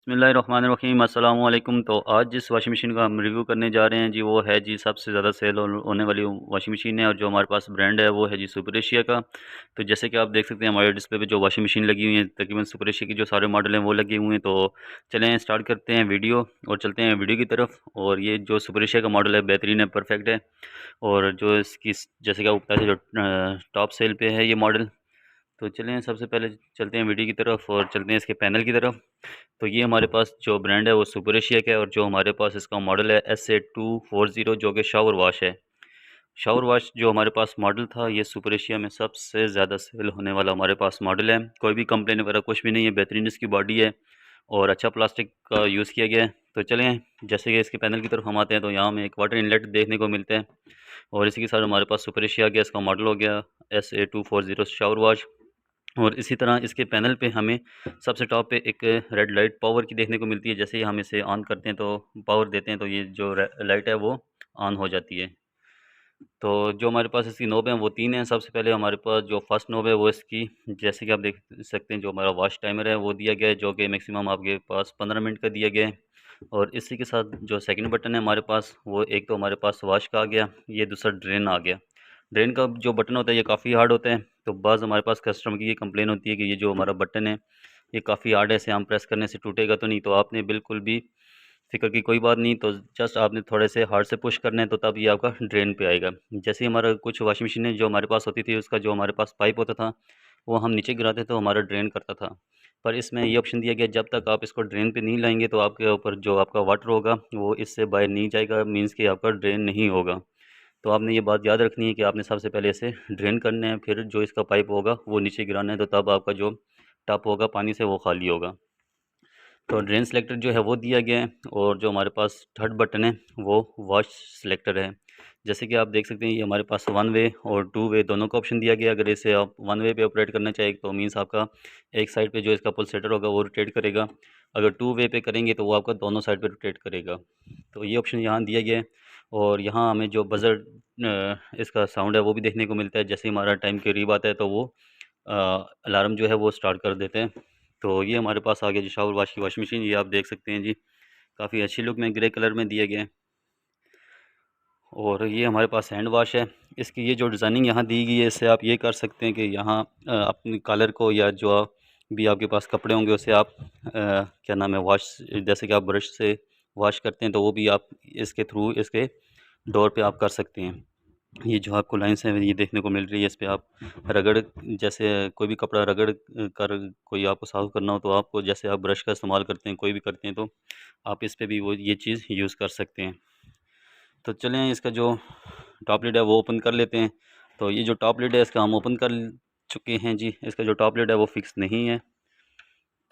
बिस्मिल्लाहिर्रहमानिर्रहीम अस्सलाम वालेकुम। तो आज जिस वाशिंग मशीन का हम रिव्यू करने जा रहे हैं जी, वो है जी सबसे ज़्यादा सेल होने वाली वाशिंग मशीन है, और जो हमारे पास ब्रांड है वो है जी सुपर एशिया का। तो जैसे कि आप देख सकते हैं हमारे डिस्प्ले पे जो वाशिंग मशीन लगी हुई है, तकरीबन सुपर एशिया की जो सारे मॉडल हैं वो लगे हुए हैं। तो चलें स्टार्ट करते हैं वीडियो और चलते हैं वीडियो की तरफ। और ये जो सुपर एशिया का मॉडल है बेहतरीन है, परफेक्ट है। और जो इसकी जैसे कि आपको पता है जो टॉप सेल पे है ये मॉडल। तो चलें सबसे पहले चलते हैं वीडियो की तरफ और चलते हैं इसके पैनल की तरफ। तो ये हमारे पास जो ब्रांड है वो सुपर एशिया का है, और जो हमारे पास इसका मॉडल है SA240, जो कि शावर वॉश है। शावर वॉश जो हमारे पास मॉडल था, ये सुपर एशिया में सबसे ज़्यादा सेल होने वाला हमारे पास मॉडल है। कोई भी कंप्लेन वगैरह कुछ भी नहीं है, बेहतरीन इसकी बॉडी है और अच्छा प्लास्टिक का यूज़ किया गया है। तो चलें जैसे कि इसके पैनल की तरफ हम आते हैं, तो यहाँ हमें एक वाटर इनलेट देखने को मिलता है। और इसी के साथ हमारे पास सुपर एशिया गया, इसका मॉडल हो गया SA240 शावर वॉश। और इसी तरह इसके पैनल पे हमें सबसे टॉप पे एक रेड लाइट पावर की देखने को मिलती है। जैसे ही हम इसे ऑन करते हैं तो पावर देते हैं, तो ये जो लाइट है वो ऑन हो जाती है। तो जो हमारे पास इसकी नोब है वो तीन हैं। सबसे पहले हमारे पास जो फर्स्ट नोब है वो इसकी, जैसे कि आप देख सकते हैं, जो हमारा वॉश टाइमर है वो दिया गया है, जो कि मैक्सिमम आपके पास 15 मिनट का दिया गया है। और इसी के साथ जो सेकंड बटन है हमारे पास, वो एक तो हमारे पास वॉश का आ गया, ये दूसरा ड्रेन आ गया। ड्रेन का जो बटन होता है ये काफ़ी हार्ड होता है। तो बाज़ हमारे पास कस्टमर की ये कंप्लेन होती है कि ये जो हमारा बटन है ये काफ़ी हार्ड है, इसे हम प्रेस करने से टूटेगा तो नहीं। तो आपने बिल्कुल भी फ़िक्र की कोई बात नहीं, तो जस्ट आपने थोड़े से हार्ड से पुश करना है, तो तब ये आपका ड्रेन पे आएगा। जैसे ही हमारा कुछ वाशिंग मशीनें जो हमारे पास होती थी, उसका जो हमारे पास पाइप होता था वो हम नीचे गिराते तो हमारा ड्रेन करता था। पर इसमें ये ऑप्शन दिया गया, जब तक आप इसको ड्रेन पे नहीं लाएंगे तो आपके ऊपर जो आपका वाटर होगा वो इससे बाहर नहीं जाएगा, मीन्स कि आपका ड्रेन नहीं होगा। तो आपने ये बात याद रखनी है कि आपने सबसे पहले इसे ड्रेन करना है, फिर जो इसका पाइप होगा वो नीचे गिराना है, तो तब आपका जो टप होगा पानी से वो खाली होगा। तो ड्रेन सेलेक्टर जो है वो दिया गया है। और जो हमारे पास थर्ड बटन है वो वॉश सेलेक्टर है। जैसे कि आप देख सकते हैं ये हमारे पास वन वे और टू वे दोनों का ऑप्शन दिया गया है। अगर इसे आप वन वे पे ऑपरेट करना चाहिए तो मीन्स आपका एक साइड पे जो इसका पुल सेटर होगा वो रोटेट करेगा। अगर टू वे पे करेंगे तो वो आपका दोनों साइड पे रोटेट करेगा। तो ये ऑप्शन यहाँ दिया गया है। और यहाँ हमें जो बजर इसका साउंड है वो भी देखने को मिलता है। जैसे ही हमारा टाइम करीब आता है तो वो अलार्म जो है वो स्टार्ट कर देते हैं। तो ये हमारे पास आ गया जी शावर वॉश की वॉशिंग मशीन। ये आप देख सकते हैं जी, काफ़ी अच्छी लुक में ग्रे कलर में दिए गए हैं। और ये हमारे पास हैंड वॉश है। इसकी ये जो डिज़ाइनिंग यहाँ दी गई है, इससे आप ये कर सकते हैं कि यहाँ अपनी कॉलर को या जो भी आपके पास कपड़े होंगे उसे आप क्या नाम है वॉश, जैसे कि आप ब्रश से वॉश करते हैं तो वो भी आप इसके थ्रू इसके डोर पे आप कर सकते हैं। ये जो आपको लाइन्स हैं ये देखने को मिल रही है, इस पे आप रगड़, जैसे कोई भी कपड़ा रगड़ कर कोई आपको साफ़ करना हो तो आपको, जैसे आप ब्रश का इस्तेमाल करते हैं कोई भी करते हैं, तो आप इस पे भी वो ये चीज़ यूज़ कर सकते हैं। तो चलें इसका जो टॉप लिड है वो ओपन कर लेते हैं। तो ये जो टॉप लिड है इसका हम ओपन कर चुके हैं जी। इसका जो टॉप लिड है वो फिक्स नहीं है,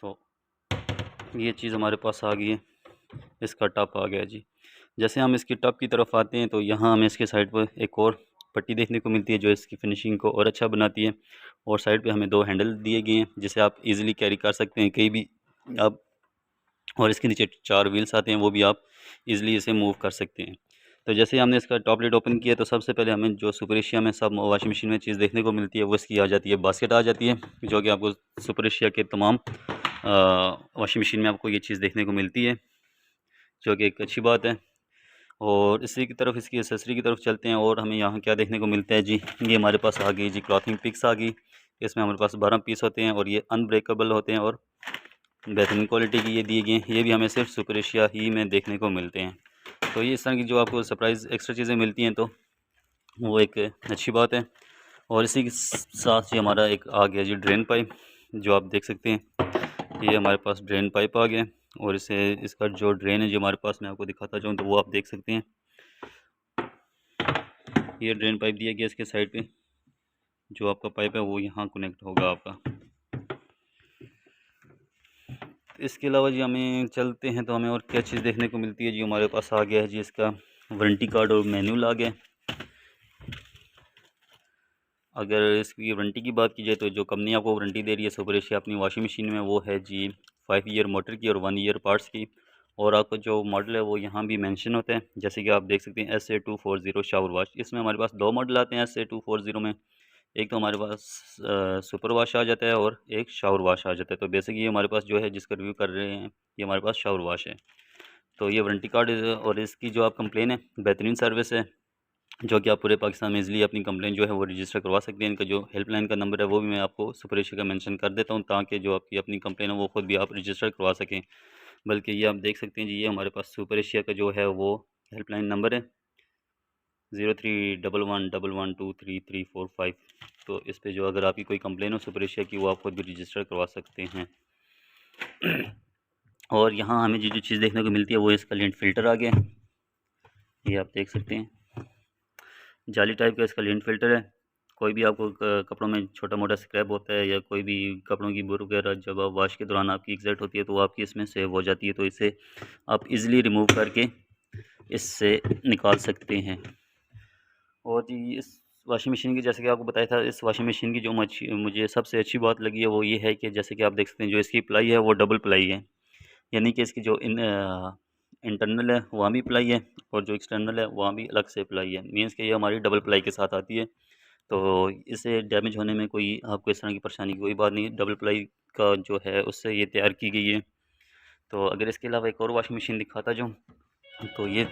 तो ये चीज़ हमारे पास आ गई है, इसका टॉप आ गया जी। जैसे हम इसकी टॉप की तरफ आते हैं तो यहाँ हमें इसके साइड पर एक और पट्टी देखने को मिलती है जो इसकी फिनिशिंग को और अच्छा बनाती है। और साइड पे हमें दो हैंडल दिए गए हैं जिसे आप इजीली कैरी कर सकते हैं कहीं भी आप। और इसके नीचे चार व्हील्स आते हैं, वो भी आप इजीली इसे मूव कर सकते हैं। तो जैसे ही हमने इसका टॉप लिड ओपन किया तो सबसे पहले हमें जो सुपर एशिया में सब वॉशिंग मशीन में चीज़ देखने को मिलती है वो इसकी आ जाती है, बास्केट आ जाती है, जो कि आपको सुपर एशिया के तमाम वॉशिंग मशीन में आपको ये चीज़ देखने को मिलती है, जो कि एक अच्छी बात है। और इसी की तरफ इसकी एसेसरी की तरफ चलते हैं और हमें यहाँ क्या देखने को मिलता है जी। ये हमारे पास आ गई जी क्लॉथिंग पिक्स आ गई। इसमें हमारे पास 12 पीस होते हैं और ये अनब्रेकेबल होते हैं और बेहतरीन क्वालिटी की ये दिए गए हैं। ये भी हमें सिर्फ सुपर एशिया ही में देखने को मिलते हैं। तो ये इस तरह की जो आपको सरप्राइज़ एक्स्ट्रा चीज़ें मिलती हैं तो वो एक अच्छी बात है। और इसी के साथ ही हमारा एक आ गया जी ड्रेन पाइप, जो आप देख सकते हैं ये हमारे पास ड्रेन पाइप आ गया। और इसे इसका जो ड्रेन है जो हमारे पास, मैं आपको दिखाता चाहूँ तो वो आप देख सकते हैं। ये ड्रेन पाइप दिया गया इसके साइड पे, जो आपका पाइप है वो यहाँ कनेक्ट होगा आपका। इसके अलावा जी हमें चलते हैं तो हमें और क्या चीज़ देखने को मिलती है जी। हमारे पास आ गया है जी इसका वारंटी कार्ड और मैनुअल आ गया। अगर इसकी वारंटी की बात की जाए तो जो कंपनी आपको वारंटी दे रही है सुपर एशिया अपनी वॉशिंग मशीन में, वो है जी 5 ईयर मोटर की और 1 ईयर पार्ट्स की। और आपका जो मॉडल है वो यहाँ भी मेंशन होता है, जैसे कि आप देख सकते हैं SA240 शावर वॉश। इसमें हमारे पास दो मॉडल आते हैं SA240 में। एक तो हमारे पास सुपर वाश आ जाता है और एक शावर वाश आ जाता है। तो बेसिक ये हमारे पास जो है जिसका रिव्यू कर रहे हैं ये हमारे पास शावर वाश है। तो ये वारंटी कार्ड और इसकी जो आप कंप्लेन है बेहतरीन सर्विस है, जो कि आप पूरे पाकिस्तान में इजीली अपनी कंप्लेन जो है वो रजिस्टर करवा सकते हैं। इनका जो हेल्पलाइन का नंबर है वो भी मैं आपको सुपर एशिया का मेंशन कर देता हूँ, ताकि जो आपकी अपनी कंप्लेन है वो खुद भी आप रजिस्टर करवा सकें। बल्कि ये आप देख सकते हैं जी, ये हमारे पास सुपर एशिया का जो है वो हेल्पलाइन नंबर है 031111233345। तो इस पे जो अगर आपकी कोई कंप्लेन हो सुपर एशिया की, वो आप खुद भी रजिस्टर करवा सकते हैं। और यहाँ हमें जो चीज़ देखने को मिलती है वो इसका लिंट फ़िल्टर आ गया है, ये आप देख सकते हैं जाली टाइप का इसका लिंट फ़िल्टर है। कोई भी आपको कपड़ों में छोटा मोटा स्क्रैप होता है या कोई भी कपड़ों की बुर वगैरह जब आप वॉश के दौरान आपकी एग्जैक्ट होती है तो वो आपकी इसमें सेव हो जाती है। तो इसे आप इजीली रिमूव करके इससे निकाल सकते हैं। और जी इस वॉशिंग मशीन की, जैसे कि आपको बताया था, इस वॉशिंग मशीन की जो मुझे सबसे अच्छी बात लगी है वो ये है कि जैसे कि आप देख सकते हैं जो इसकी प्लाई है वो डबल प्लाई है, यानी कि इसकी जो इंटरनल है वहाँ भी प्लाई है और जो एक्सटर्नल है वहाँ भी अलग से प्लाई है। मीन्स कि ये हमारी डबल प्लाई के साथ आती है। तो इसे डैमेज होने में कोई आपको इस तरह की परेशानी की कोई बात नहीं, डबल प्लाई का जो है उससे ये तैयार की गई है। तो अगर इसके अलावा एक और वॉशिंग मशीन दिखाता जो, तो ये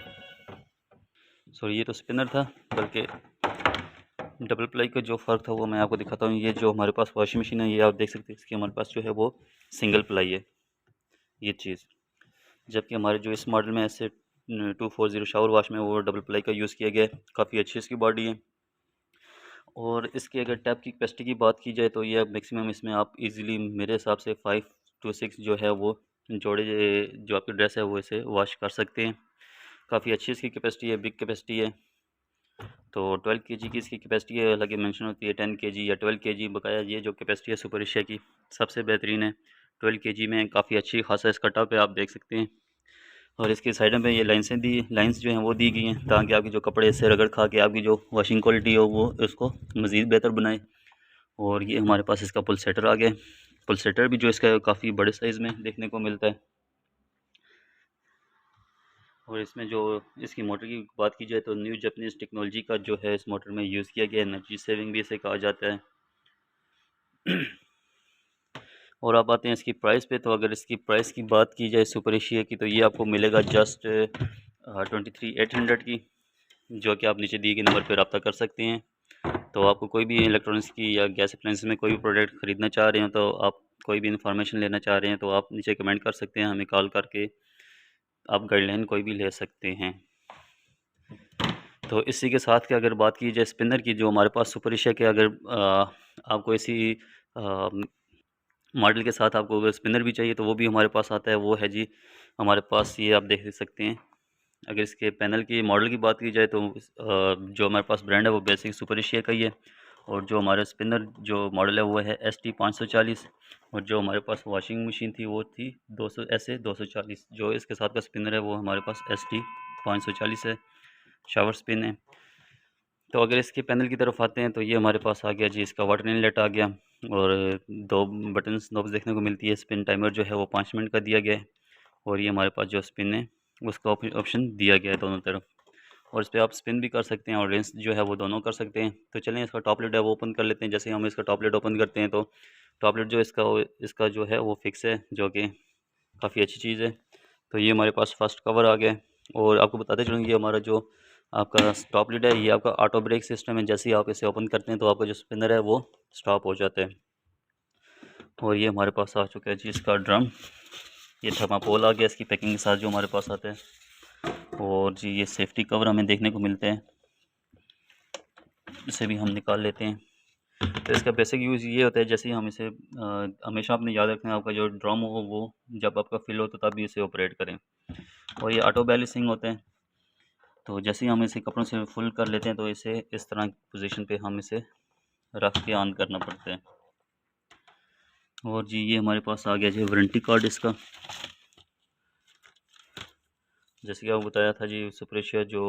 सॉरी ये तो स्पिनर था, बल्कि डबल प्लाई का जो फ़र्क था वो मैं आपको दिखाता हूँ। ये जो हमारे पास वॉशिंग मशीन है ये आप देख सकते हैं, इसकी हमारे पास जो है वो सिंगल प्लाई है ये चीज़, जबकि हमारे जो इस मॉडल में ऐसे 240 शावर वाश में वो डबल प्लाई का यूज़ किया गया है। काफ़ी अच्छी इसकी बॉडी है। और इसकी अगर टैप की कैपेसिटी की बात की जाए तो ये मैक्सिमम इसमें आप इजीली मेरे हिसाब से 5 to 6 जो है वो जोड़े जो आपकी ड्रेस है वो इसे वॉश कर सकते हैं। काफ़ी अच्छी इसकी कैपेसिटी है, बिग कैपेसिटी है। तो 12 kg की इसकी कैपेसिटी है, हालांकि मेंशन होती है 10 kg या 12 kg, बकाया ये जो कैपेसिटी है सुपर एशिया की सबसे बेहतरीन है। 12 kg में काफ़ी अच्छी खासा इसका टप है, आप देख सकते हैं। और इसकी साइडों पे ये लाइंस जो हैं वो दी गई हैं, ताकि आपके जो कपड़े इससे रगड़ खा के आपकी जो वॉशिंग क्वालिटी हो वो उसको मज़ीद बेहतर बनाए। और ये हमारे पास इसका पुलसेटर आ गया है। पुलसेटर भी जो इसका काफ़ी बड़े साइज़ में देखने को मिलता है। और इसमें जो इसकी मोटर की बात की जाए तो न्यू जापानीज़ टेक्नोलॉजी का जो है इस मोटर में यूज़ किया गया है। एनर्जी सेविंग भी इसे कहा जाता है। और आप आते हैं इसकी प्राइस पे, तो अगर इसकी प्राइस की बात की जाए सुपर एशिया की, तो ये आपको मिलेगा जस्ट 23,800 की, जो कि आप नीचे दिए गए नंबर पर रब्ता कर सकते हैं। तो आपको कोई भी इलेक्ट्रॉनिक्स की या गैस अप्लायंस में कोई भी प्रोडक्ट ख़रीदना चाह रहे हैं, तो आप कोई भी इन्फॉर्मेशन लेना चाह रहे हैं, तो आप नीचे कमेंट कर सकते हैं, हमें कॉल करके आप गाइडलाइन कोई भी ले सकते हैं। तो इसी के साथ की अगर बात की जाए स्पिनर की, जो हमारे पास सुपर एशिया के अगर आपको इसी मॉडल के साथ आपको अगर स्पिनर भी चाहिए तो वो भी हमारे पास आता है। वो है जी हमारे पास, ये आप देख सकते हैं। अगर इसके पैनल की मॉडल की बात की जाए तो जो हमारे पास ब्रांड है वो बेसिक सुपर एशिया का ही है। और जो हमारा स्पिनर जो मॉडल है वो है ST540। और जो हमारे पास वॉशिंग मशीन थी वो थी 200 SA 240। जो इसके साथ का स्पिनर है वो हमारे पास ST540 है, शावर स्पिन है। तो अगर इसके पैनल की तरफ आते हैं तो ये हमारे पास आ गया जी, इसका वाटर इनलेट आ गया और 2 बटन्स नॉब्स देखने को मिलती है। स्पिन टाइमर जो है वो 5 मिनट का दिया गया है। और ये हमारे पास जो स्पिन है उसका ऑप्शन दिया गया है दोनों तरफ, और इस पर आप स्पिन भी कर सकते हैं और रेंस जो है वो दोनों कर सकते हैं। तो चलें इसका टॉप लिड है वो ओपन कर लेते हैं। जैसे हम इसका टॉप लिड ओपन करते हैं तो टॉप लिड जो इसका जो है वो फिक्स है, जो कि काफ़ी अच्छी चीज़ है। तो ये हमारे पास फर्स्ट कवर आ गया है। और आपको बताते चलूँ, ये हमारा जो आपका टॉप लिड है ये आपका ऑटो ब्रेक सिस्टम है। जैसे ही आप इसे ओपन करते हैं तो आपका जो स्पिनर है वो स्टॉप हो जाता है। और ये हमारे पास आ चुका है जी इसका ड्रम, ये थर्माकोल आ गया इसकी पैकिंग के साथ जो हमारे पास आता है। और जी ये सेफ्टी कवर हमें देखने को मिलते हैं, इसे भी हम निकाल लेते हैं। तो इसका बेसिक यूज़ ये होता है, जैसे ही हम इसे हमेशा अपने याद रखना है आपका जो ड्रम हो वो जब आपका फिल हो तो तभी इसे ऑपरेट करें। और ये ऑटो बैलेंसिंग होते हैं। तो जैसे ही हम इसे कपड़ों से फुल कर लेते हैं तो इसे इस तरह की पोजीशन पे हम इसे रख के ऑन करना पड़ता है। और जी ये हमारे पास आ गया जी वारंटी कार्ड इसका। जैसे कि आपको बताया था जी सुपर एशिया जो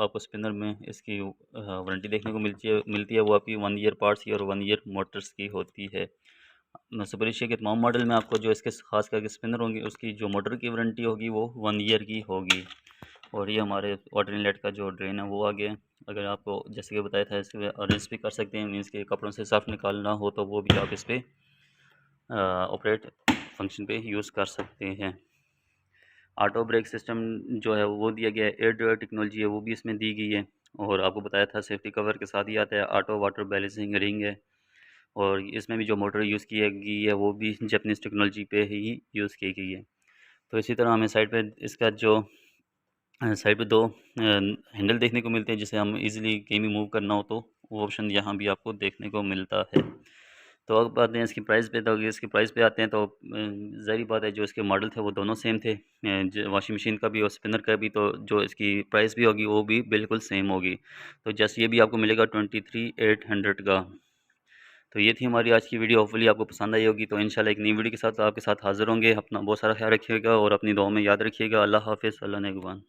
आपको स्पिनर में इसकी वारंटी देखने को मिलती है वो आपकी 1 ईयर पार्ट्स की और 1 ईयर मोटर्स की होती है। सुपर एशिया के तमाम मॉडल में आपको जो इसके खास करके स्पिनर होंगे उसकी जो मोटर की वारंटी होगी वो 1 ईयर की होगी। और ये हमारे वाटर इनलेट का जो ड्रेन है वो आ गया है। अगर आपको जैसे कि बताया था इसके अरेंज भी कर सकते हैं, मीन्स के कपड़ों से साफ निकालना हो तो वो भी आप इस पर ऑपरेट फंक्शन पे यूज़ कर सकते हैं। ऑटो ब्रेक सिस्टम जो है वो दिया गया है, एयर ड्रायर टेक्नोलॉजी है वो भी इसमें दी गई है। और आपको बताया था सेफ्टी कवर के साथ ही आता है, ऑटो वाटर बैलेंसिंग रिंग है। और इसमें भी जो मोटर यूज़ की गई है वो भी जापानीज़ टेक्नोलॉजी पे ही यूज़ की गई है। तो इसी तरह हमें साइड पे इसका जो साइड पे दो हैंडल देखने को मिलते हैं, जिसे हम इजीली कहीं भी मूव करना हो तो वो ऑप्शन यहाँ भी आपको देखने को मिलता है। तो अब आते हैं इसकी प्राइस पे। तो अगर इसकी प्राइस पे आते हैं तो ज़ाहिर बात है जो इसके मॉडल थे वो दोनों सेम थे, वॉशिंग मशीन का भी और स्पिनर का भी। तो जो इसकी प्राइस भी होगी वो भी बिल्कुल सेम होगी। तो जैसे ये भी आपको मिलेगा 23,800 का। तो ये थी हमारी आज की वीडियो, होपफुली आपको पसंद आई होगी। तो इंशाल्लाह एक नई वीडियो के साथ आपके साथ हाज़िर होंगे। अपना बहुत सारा ख्याल रखिएगा और अपनी दुआ में याद रखिएगा। अल्लाह हाफ़िज़, अल्लाह नेगबान।